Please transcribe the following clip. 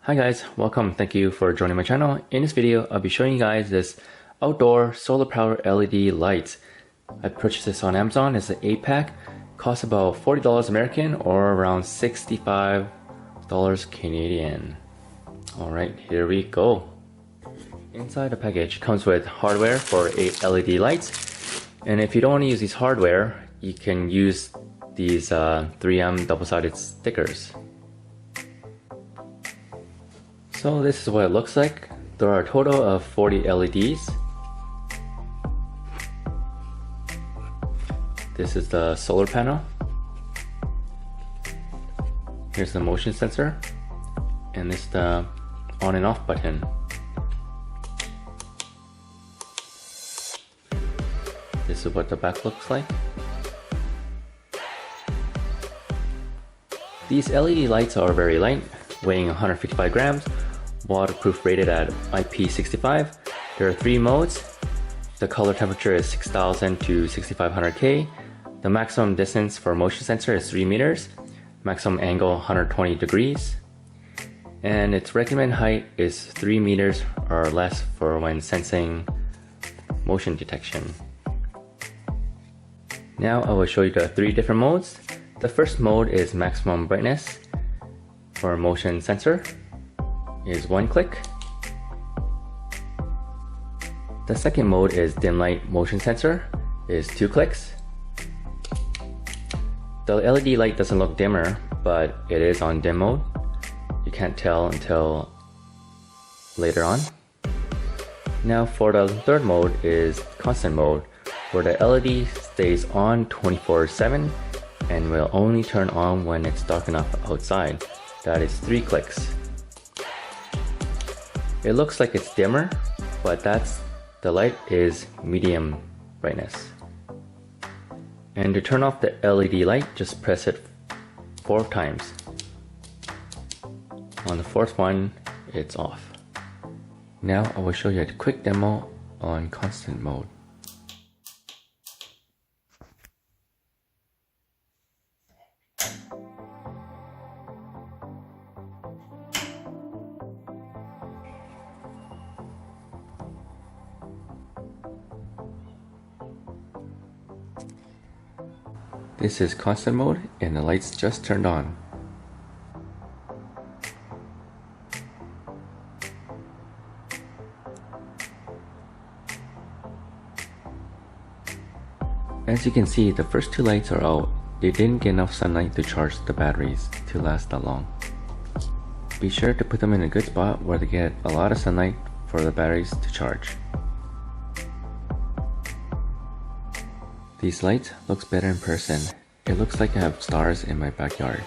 Hi guys, welcome. Thank you for joining my channel. In this video, I'll be showing you guys this outdoor solar power LED lights. I purchased this on Amazon. It's an 8-pack. Costs about $40 American or around $65 Canadian. Alright, here we go. Inside the package comes with hardware for 8 LED lights. And if you don't want to use these hardware, you can use these 3M double-sided stickers. So this is what it looks like. There are a total of 40 LEDs. This is the solar panel. Here's the motion sensor. And this is the on and off button. This is what the back looks like. These LED lights are very light, weighing 155 grams. Waterproof rated at IP65. There are 3 modes. The color temperature is 6000 to 6500 K. The maximum distance for motion sensor is 3 meters. Maximum angle 120 degrees. And its recommended height is 3 meters or less for when sensing motion detection. Now I will show you the 3 different modes. The first mode is maximum brightness for motion sensor. Is 1 click. The second mode is dim light motion sensor, is 2 clicks. The LED light doesn't look dimmer, but it is on dim mode. You can't tell until later on. Now for the third mode is constant mode, where the LED stays on 24/7 and will only turn on when it's dark enough outside. That is 3 clicks. It looks like it's dimmer, but the light is medium brightness. And to turn off the LED light, just press it 4 times. On the 4th one, it's off. Now I will show you a quick demo on constant mode. This is constant mode and the lights just turned on. As you can see, the first 2 lights are out. They didn't get enough sunlight to charge the batteries to last that long. Be sure to put them in a good spot where they get a lot of sunlight for the batteries to charge. These lights looks better in person. It looks like I have stars in my backyard.